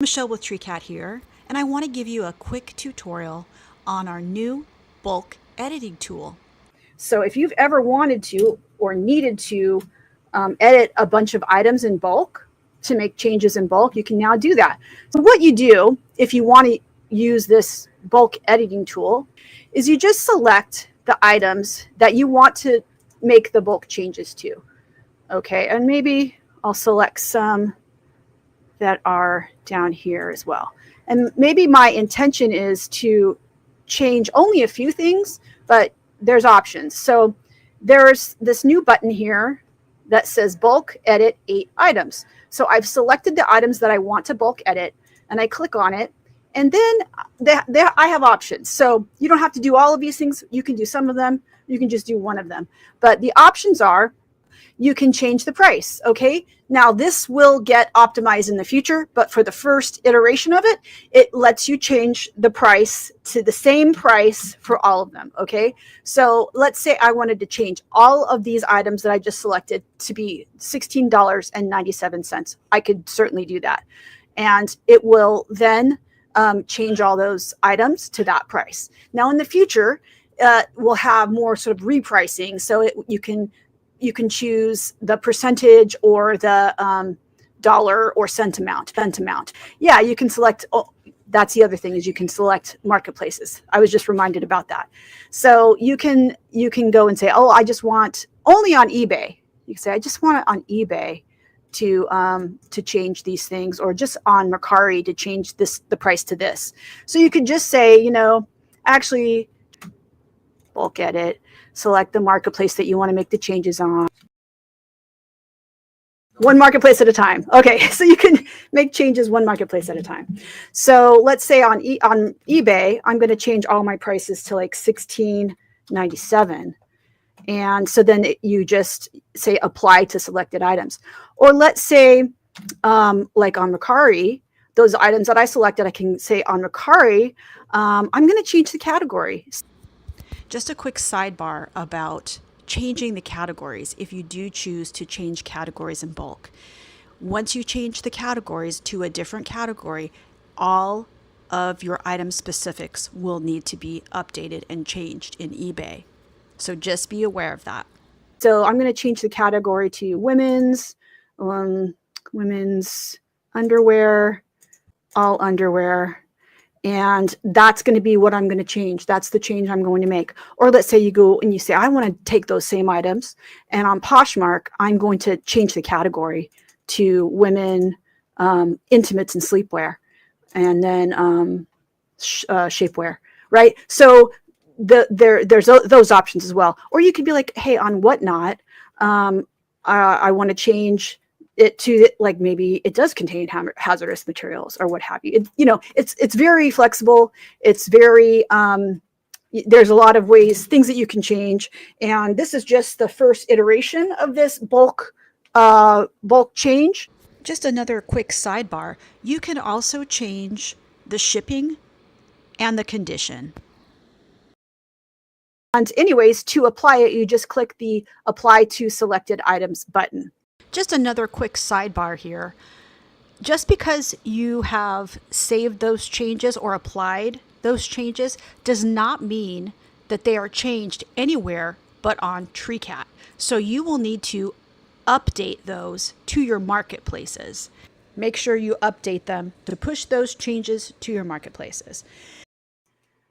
Michelle with Treecat here, and I want to give you a quick tutorial on our new bulk editing tool. So if you've ever wanted to or needed to edit a bunch of items in bulk to make changes in bulk, you can now do that. So what you do if you want to use this bulk editing tool is you just select the items that you want to make the bulk changes to. Okay, and maybe I'll select some that are down here as well. And maybe my intention is to change only a few things, but there's options. So there's this new button here that says bulk edit 8 items. So I've selected the items that I want to bulk edit, and I click on it, and then there I have options. So you don't have to do all of these things. You can do some of them. You can just do one of them. But the options are, you can change the price. Okay. Now this will get optimized in the future, but for the first iteration of it, it lets you change the price to the same price for all of them. Okay. So let's say I wanted to change all of these items that I just selected to be $16.97. I could certainly do that. And it will then change all those items to that price. Now in the future, we'll have more sort of repricing. So you can choose the percentage or the dollar or cent amount. Yeah, you can select. Oh, that's the other thing, is you can select marketplaces. I was just reminded about that. So you can go and say, oh, I just want only on eBay. You can say, I just want it on eBay to change these things, or just on Mercari to change the price to this. So you could just say, actually bulk edit, select the marketplace that you want to make the changes on. One marketplace at a time. Okay, so you can make changes one marketplace at a time. So let's say on eBay, I'm going to change all my prices to like $16.97. And so then you just say apply to selected items. Or let's say like on Mercari, those items that I selected, I can say on Mercari, I'm going to change the category. Just a quick sidebar about changing the categories if you do choose to change categories in bulk. Once you change the categories to a different category, all of your item specifics will need to be updated and changed in eBay. So just be aware of that. So I'm going to change the category to women's underwear, all underwear. And that's going to be what I'm going to change. That's the change I'm going to make. Or let's say you go and you say, I want to take those same items, and on Poshmark, I'm going to change the category to women, intimates and sleepwear, and then shapewear, right? So there's those options as well. Or you could be like, hey, on Whatnot, I want to change it to, like, maybe it does contain hazardous materials or what have you. It's very flexible. It's very there's a lot of things that you can change, and this is just the first iteration of this bulk change. Just another quick sidebar, you can also change the shipping and the condition. And anyways, to apply it, you just click the apply to selected items button. Just another quick sidebar here. Just because you have saved those changes or applied those changes does not mean that they are changed anywhere but on Treecat. So you will need to update those to your marketplaces. Make sure you update them to push those changes to your marketplaces.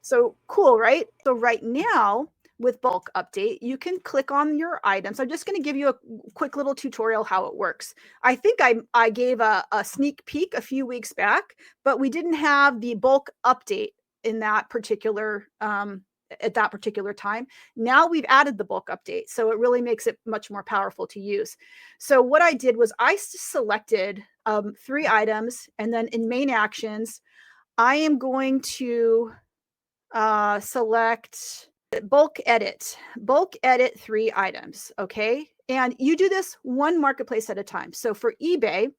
So cool, right? So right now, with bulk update, you can click on your items. I'm just going to give you a quick little tutorial how it works. I think I gave a sneak peek a few weeks back, but we didn't have the bulk update in that particular at that particular time. Now we've added the bulk update, so it really makes it much more powerful to use. So what I did was I selected 3 items, and then in main actions, I am going to select bulk edit 3 items. Okay. And you do this one marketplace at a time. So for eBay,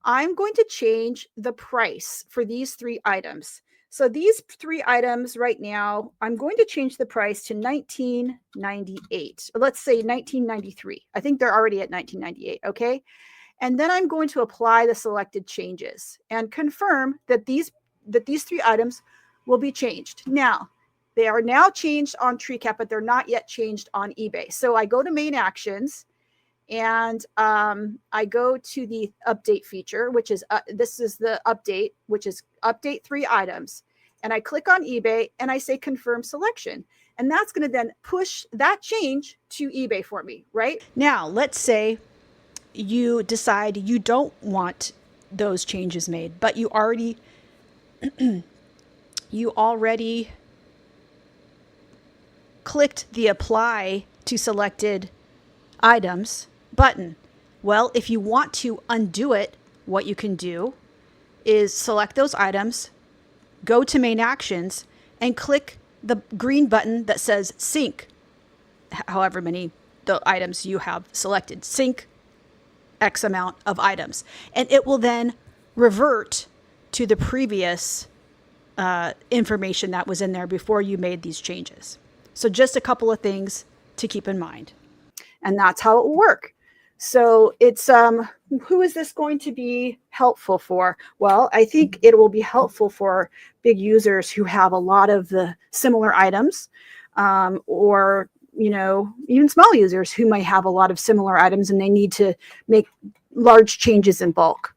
I'm going to change the price for these 3 items. So these 3 items right now, I'm going to change the price to $19.98. Let's say $19.93. I think they're already at $19.98. Okay. And then I'm going to apply the selected changes and confirm that these 3 items will be changed. Now, they are now changed on Treecat, but they're not yet changed on eBay. So I go to main actions, and I go to the update feature, which is this is the update, which is update 3 items. And I click on eBay and I say confirm selection. And that's going to then push that change to eBay for me, right? Now, let's say you decide you don't want those changes made, but you already clicked the apply to selected items button. Well, if you want to undo it, what you can do is select those items, go to main actions, and click the green button that says sync, however many the items you have selected. Sync X amount of items. And it will then revert to the previous information that was in there before you made these changes. So just a couple of things to keep in mind. And that's how it will work. So it's who is this going to be helpful for? Well, I think it will be helpful for big users who have a lot of the similar items, or even small users who might have a lot of similar items and they need to make large changes in bulk.